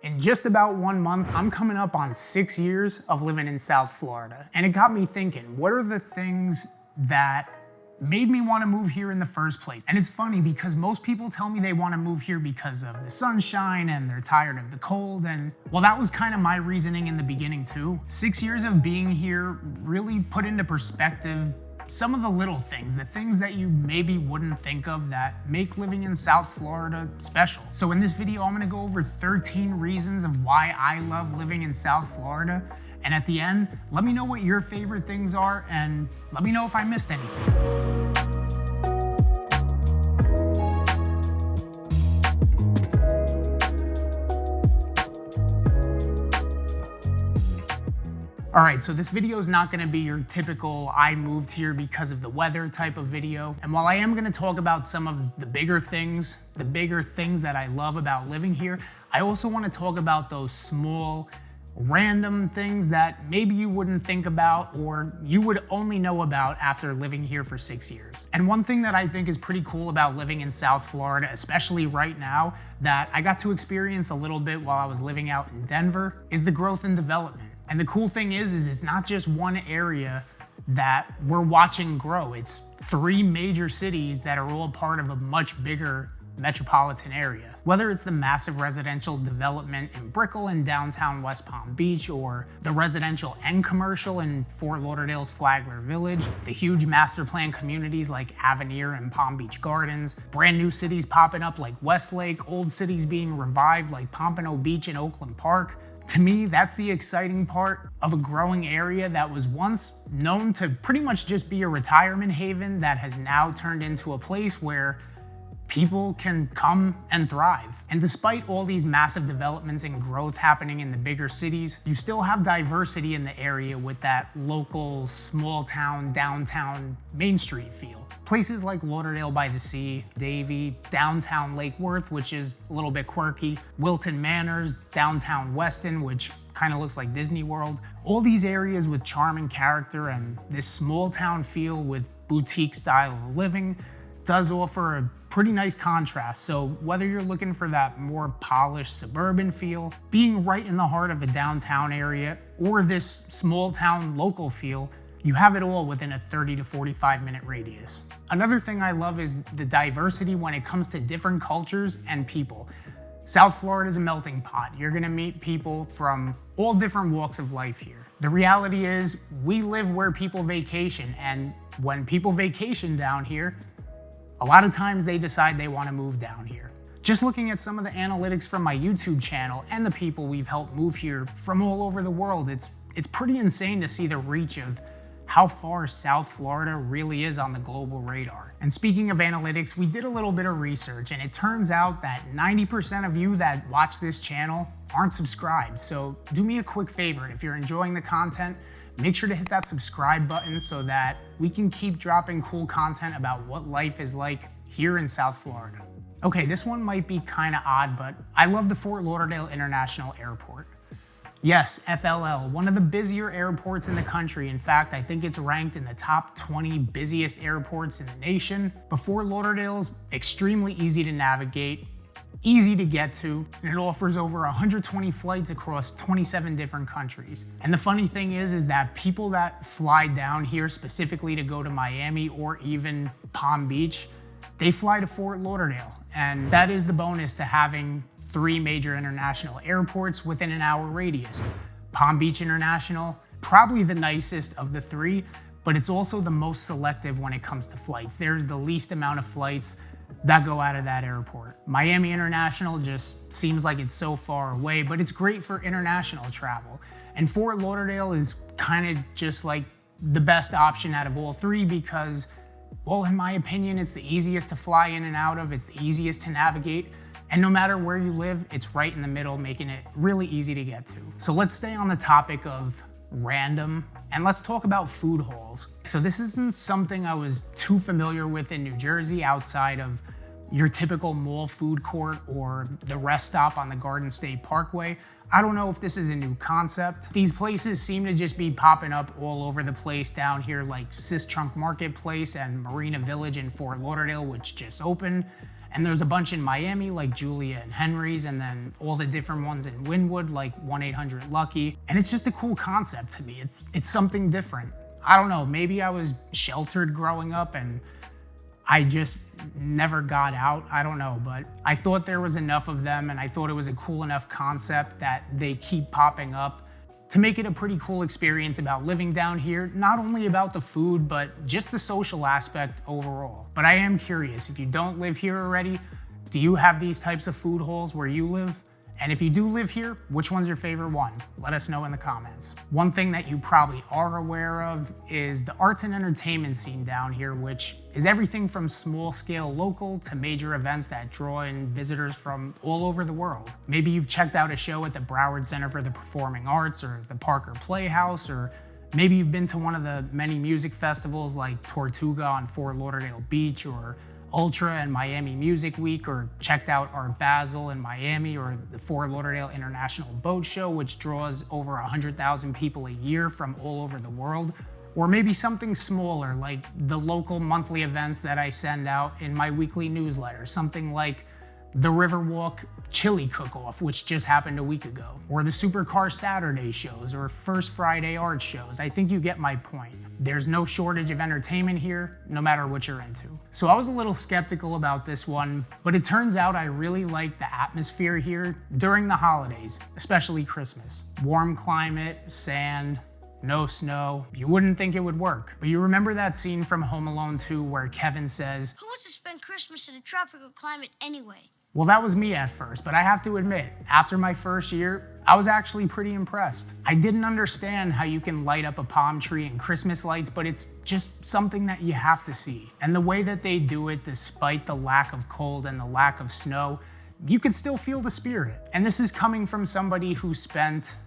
In just about 1 month, I'm coming up on 6 years of living in South Florida. And it got me thinking, what are the things that made me want to move here in the first place? And it's funny because most people tell me they want to move here because of the sunshine and they're tired of the cold. And well, that was kind of my reasoning in the beginning too. 6 years of being here really put into perspective some of the little things, the things that you maybe wouldn't think of that make living in South Florida special. So in this video, I'm gonna go over 13 reasons of why I love living in South Florida. And at the end, let me know what your favorite things are and let me know if I missed anything. All right, so this video is not gonna be your typical I moved here because of the weather type of video. And while I am gonna talk about some of the bigger things that I love about living here, I also wanna talk about those small, random things that maybe you wouldn't think about or you would only know about after living here for 6 years. And one thing that I think is pretty cool about living in South Florida, especially right now, that I got to experience a little bit while I was living out in Denver, is the growth and development. And the cool thing is it's not just one area that we're watching grow. It's 3 major cities that are all part of a much bigger metropolitan area. Whether it's the massive residential development in Brickell and downtown West Palm Beach, or the residential and commercial in Fort Lauderdale's Flagler Village, the huge master plan communities like Avenir and Palm Beach Gardens, brand new cities popping up like Westlake, old cities being revived like Pompano Beach and Oakland Park. To me, that's the exciting part of a growing area that was once known to pretty much just be a retirement haven that has now turned into a place where people can come and thrive. And despite all these massive developments and growth happening in the bigger cities, you still have diversity in the area with that local, small town, downtown, Main Street feel. Places like Lauderdale by the Sea, Davie, downtown Lake Worth, which is a little bit quirky, Wilton Manors, downtown Weston, which kind of looks like Disney World. All these areas with charm and character and this small town feel with boutique style of living does offer a pretty nice contrast. So whether you're looking for that more polished suburban feel, being right in the heart of a downtown area, or this small town local feel, you have it all within a 30 to 45 minute radius. Another thing I love is the diversity when it comes to different cultures and people. South Florida is a melting pot. You're gonna meet people from all different walks of life here. The reality is we live where people vacation, and when people vacation down here, a lot of times they decide they want to move down here. Just looking at some of the analytics from my YouTube channel and the people we've helped move here from all over the world, it's pretty insane to see the reach of how far South Florida really is on the global radar. And speaking of analytics, we did a little bit of research, and it turns out that 90% of you that watch this channel aren't subscribed. So do me a quick favor, if you're enjoying the content, make sure to hit that subscribe button so that we can keep dropping cool content about what life is like here in South Florida. Okay, this one might be kind of odd, but I love the Fort Lauderdale International Airport. Yes, FLL, one of the busier airports in the country. In fact, I think it's ranked in the top 20 busiest airports in the nation. But Fort Lauderdale's extremely easy to navigate, easy to get to, and it offers over 120 flights across 27 different countries. And the funny thing is that people that fly down here specifically to go to Miami or even Palm Beach, they fly to Fort Lauderdale. And that is the bonus to having 3 major international airports within an hour radius. Palm Beach International, probably the nicest of the 3, but it's also the most selective when it comes to flights. There's the least amount of flights that go out of that airport. Miami International just seems like it's so far away, but it's great for international travel. And Fort Lauderdale is kind of just like the best option out of all 3 because, well, in my opinion, it's the easiest to fly in and out of, it's the easiest to navigate, and no matter where you live, it's right in the middle, making it really easy to get to. So let's stay on the topic of random, and let's talk about food halls. So this isn't something I was too familiar with in New Jersey outside of your typical mall food court or the rest stop on the Garden State Parkway. I don't know if this is a new concept. These places seem to just be popping up all over the place down here, like Sistrunk Marketplace and Marina Village in Fort Lauderdale, which just opened. And there's a bunch in Miami like Julia and Henry's, and then all the different ones in Wynwood like 1-800-LUCKY. And it's just a cool concept to me. It's something different. I don't know, maybe I was sheltered growing up and I just never got out. I don't know, but I thought there was enough of them and I thought it was a cool enough concept that they keep popping up to make it a pretty cool experience about living down here, not only about the food, but just the social aspect overall. But I am curious, if you don't live here already, do you have these types of food halls where you live? And if you do live here, which one's your favorite one? Let us know in the comments. One thing that you probably are aware of is the arts and entertainment scene down here, which is everything from small scale local to major events that draw in visitors from all over the world. Maybe you've checked out a show at the Broward Center for the Performing Arts or the Parker Playhouse, or maybe you've been to one of the many music festivals like Tortuga on Fort Lauderdale Beach, or Ultra and Miami Music Week, or checked out Art Basel in Miami, or the Fort Lauderdale International Boat Show, which draws over 100,000 people a year from all over the world. Or maybe something smaller like the local monthly events that I send out in my weekly newsletter, something like the Riverwalk Chili Cook-Off, which just happened a week ago, or the Supercar Saturday shows, or First Friday art shows. I think you get my point. There's no shortage of entertainment here, no matter what you're into. So I was a little skeptical about this one, but it turns out I really like the atmosphere here during the holidays, especially Christmas. Warm climate, sand, no snow. You wouldn't think it would work. But you remember that scene from Home Alone 2 where Kevin says, "Who wants to spend Christmas in a tropical climate anyway?" Well, that was me at first, but I have to admit, after my first year, I was actually pretty impressed. I didn't understand how you can light up a palm tree and Christmas lights, but it's just something that you have to see. And the way that they do it, despite the lack of cold and the lack of snow, you could still feel the spirit. And this is coming from somebody who spent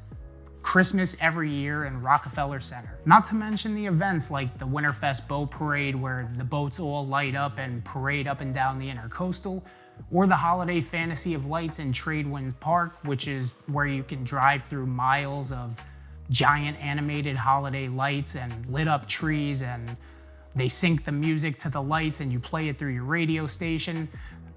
Christmas every year in Rockefeller Center. Not to mention the events like the Winterfest Boat Parade, where the boats all light up and parade up and down the Intercoastal, or the Holiday Fantasy of Lights in Tradewinds Park, which is where you can drive through miles of giant animated holiday lights and lit up trees, and they sync the music to the lights and you play it through your radio station.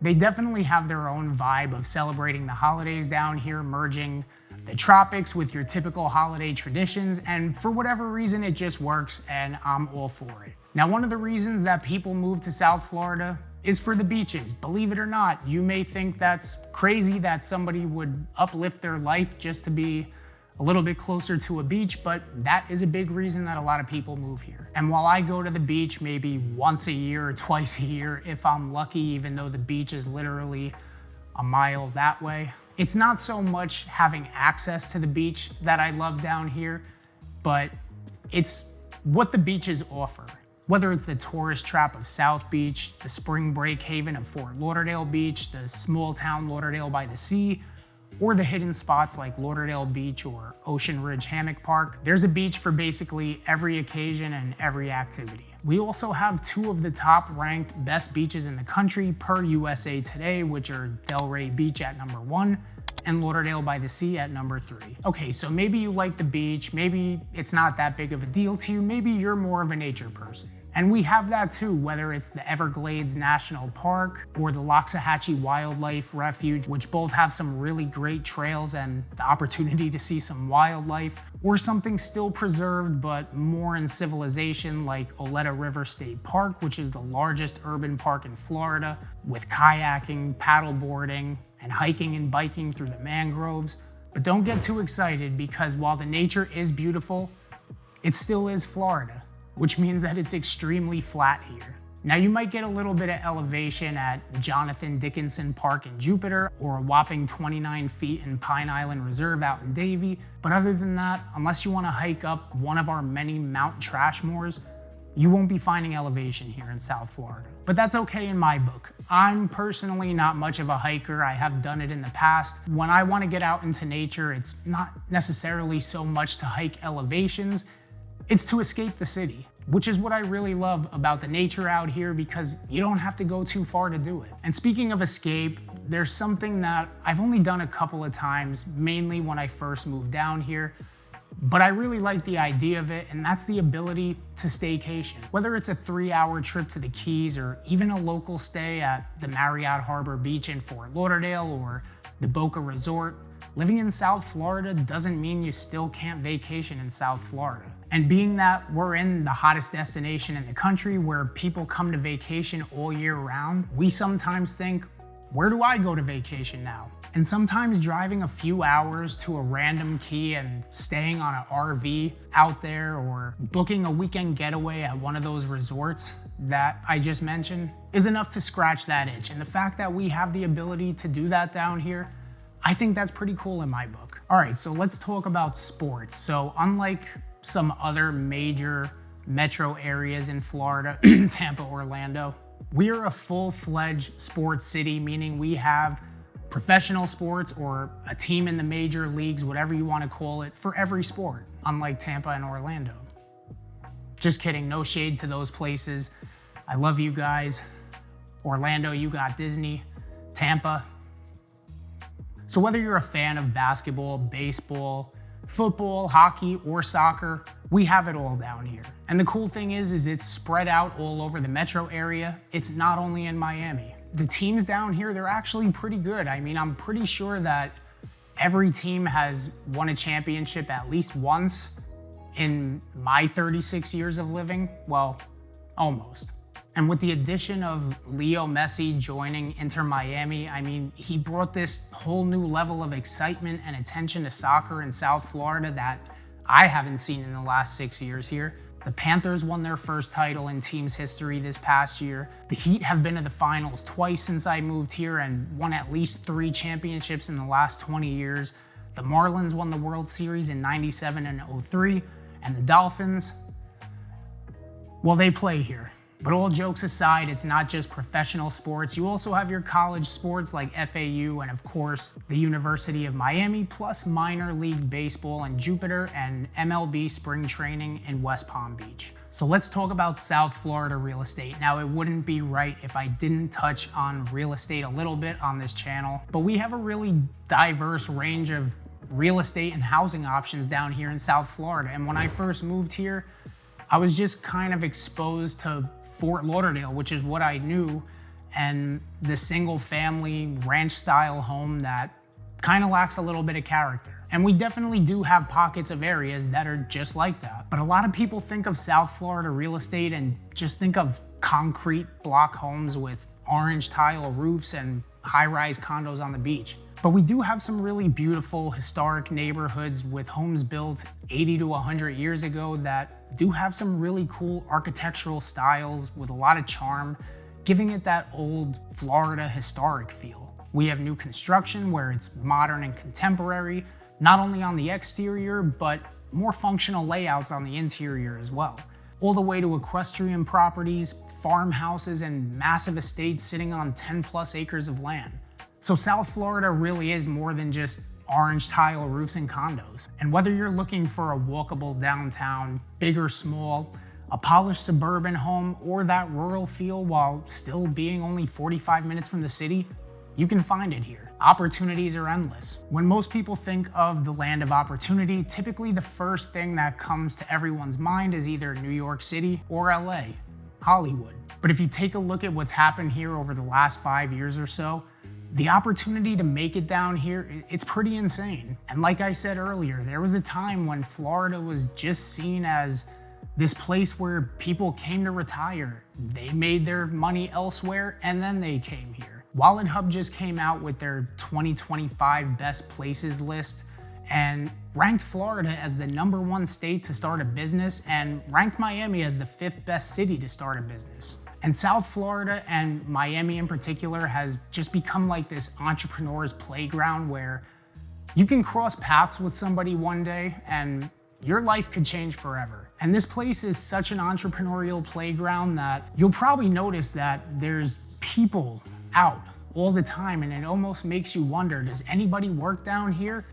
They definitely have their own vibe of celebrating the holidays down here, merging the tropics with your typical holiday traditions, and for whatever reason it just works and I'm all for it. Now, one of the reasons that people move to South Florida is for the beaches. Believe it or not, you may think that's crazy that somebody would uplift their life just to be a little bit closer to a beach, but that is a big reason that a lot of people move here. And while I go to the beach maybe once a year or twice a year, if I'm lucky, even though the beach is literally a mile that way, it's not so much having access to the beach that I love down here, but it's what the beaches offer. Whether it's the tourist trap of South Beach, the spring break haven of Fort Lauderdale Beach, the small town Lauderdale by the Sea, or the hidden spots like Lauderdale Beach or Ocean Ridge Hammock Park, there's a beach for basically every occasion and every activity. We also have two of the top ranked best beaches in the country per USA Today, which are Delray Beach at number 1 and Lauderdale by the Sea at number 3. Okay, so maybe you like the beach, maybe it's not that big of a deal to you, maybe you're more of a nature person. And we have that too, whether it's the Everglades National Park or the Loxahatchee Wildlife Refuge, which both have some really great trails and the opportunity to see some wildlife, or something still preserved but more in civilization like Oleta River State Park, which is the largest urban park in Florida, with kayaking, paddleboarding, and hiking and biking through the mangroves. But don't get too excited, because while the nature is beautiful, it still is Florida, which means that it's extremely flat here. Now, you might get a little bit of elevation at Jonathan Dickinson Park in Jupiter, or a whopping 29 feet in Pine Island Reserve out in Davie, but other than that, unless you want to hike up one of our many Mount Trashmores, you won't be finding elevation here in South Florida. But that's okay in my book. I'm personally not much of a hiker. I have done it in the past. When I want to get out into nature, it's not necessarily so much to hike elevations, it's to escape the city, which is what I really love about the nature out here, because you don't have to go too far to do it. And speaking of escape, there's something that I've only done a couple of times, mainly when I first moved down here, But I really like the idea of it, and that's the ability to staycation. Whether it's a 3-hour trip to the Keys or even a local stay at the Marriott Harbor Beach in Fort Lauderdale or the Boca Resort, living in South Florida doesn't mean you still can't vacation in South Florida. And being that we're in the hottest destination in the country where people come to vacation all year round, we sometimes think, where do I go to vacation now? And sometimes driving a few hours to a random key and staying on an RV out there or booking a weekend getaway at one of those resorts that I just mentioned is enough to scratch that itch. And the fact that we have the ability to do that down here, I think that's pretty cool in my book. All right, so let's talk about sports. So unlike some other major metro areas in Florida, Tampa, Orlando, we are a full-fledged sports city, meaning we have professional sports or a team in the major leagues, whatever you want to call it, for every sport, unlike Tampa and Orlando. Just kidding, no shade to those places. I love you guys. Orlando, you got Disney. Tampa. So whether you're a fan of basketball, baseball, football, hockey, or soccer, we have it all down here. And the cool thing is it's spread out all over the metro area. It's not only in Miami. The teams down here, they're actually pretty good. I mean, I'm pretty sure that every team has won a championship at least once in my 36 years of living. Well, almost. And with the addition of Leo Messi joining Inter Miami, I mean, he brought this whole new level of excitement and attention to soccer in South Florida that I haven't seen in the last 6 years here. The Panthers won their first title in team's history this past year. The Heat have been to the finals twice since I moved here and won at least 3 championships in the last 20 years. The Marlins won the World Series in '97 and '03, and the Dolphins, well, they play here. But all jokes aside, it's not just professional sports. You also have your college sports like FAU and, of course, the University of Miami, plus minor league baseball in Jupiter and MLB spring training in West Palm Beach. So let's talk about South Florida real estate. Now, it wouldn't be right if I didn't touch on real estate a little bit on this channel, but we have a really diverse range of real estate and housing options down here in South Florida. And when I first moved here, I was just kind of exposed to Fort Lauderdale, which is what I knew, and the single family ranch style home that kind of lacks a little bit of character. And we definitely do have pockets of areas that are just like that. But a lot of people think of South Florida real estate and just think of concrete block homes with orange tile roofs and high-rise condos on the beach. But we do have some really beautiful historic neighborhoods with homes built 80 to 100 years ago that do have some really cool architectural styles with a lot of charm, giving it that old Florida historic feel. We have new construction where it's modern and contemporary, not only on the exterior, but more functional layouts on the interior as well. All the way to equestrian properties, farmhouses, and massive estates sitting on 10+ acres of land. So South Florida really is more than just orange tile roofs and condos. And whether you're looking for a walkable downtown, big or small, a polished suburban home, or that rural feel while still being only 45 minutes from the city, you can find it here. Opportunities are endless. When most people think of the land of opportunity, typically the first thing that comes to everyone's mind is either New York City or LA, Hollywood. But if you take a look at what's happened here over the last 5 years or so, the opportunity to make it down here, it's pretty insane. And like I said earlier, there was a time when Florida was just seen as this place where people came to retire. They made their money elsewhere and then they came here. WalletHub just came out with their 2025 best places list and ranked Florida as the #1 state to start a business and ranked Miami as the 5th best city to start a business. And South Florida and Miami in particular has just become like this entrepreneur's playground where you can cross paths with somebody one day and your life could change forever. And this place is such an entrepreneurial playground that you'll probably notice that there's people out all the time, and it almost makes you wonder, does anybody work down here?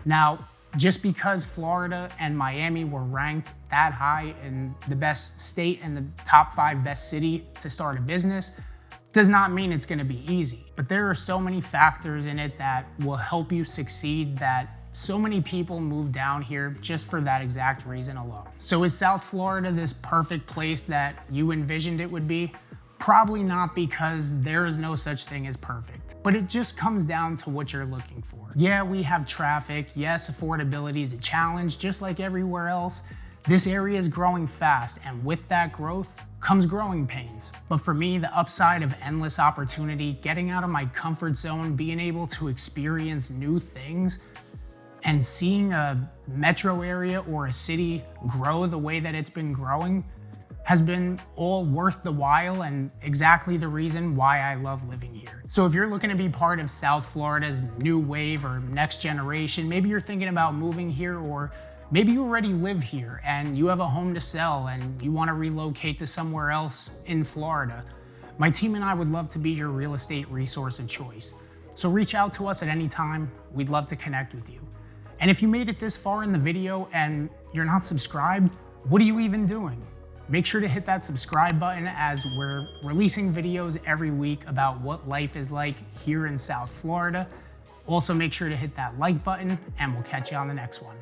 Now, just because Florida and Miami were ranked that high in the best state and the top 5 best city to start a business does not mean it's going to be easy. But there are so many factors in it that will help you succeed that so many people move down here just for that exact reason alone. So is South Florida this perfect place that you envisioned it would be? Probably not, because there is no such thing as perfect. But it just comes down to what you're looking for. Yeah, we have traffic. Yes, affordability is a challenge, just like everywhere else. This area is growing fast, and with that growth comes growing pains. But for me, the upside of endless opportunity, getting out of my comfort zone, being able to experience new things, and seeing a metro area or a city grow the way that it's been growing has been all worth the while and exactly the reason why I love living here. So if you're looking to be part of South Florida's new wave or next generation, maybe you're thinking about moving here, or maybe you already live here and you have a home to sell and you want to relocate to somewhere else in Florida, my team and I would love to be your real estate resource of choice. So reach out to us at any time. We'd love to connect with you. And if you made it this far in the video and you're not subscribed, what are you even doing? Make sure to hit that subscribe button, as we're releasing videos every week about what life is like here in South Florida. Also, make sure to hit that like button, and we'll catch you on the next one.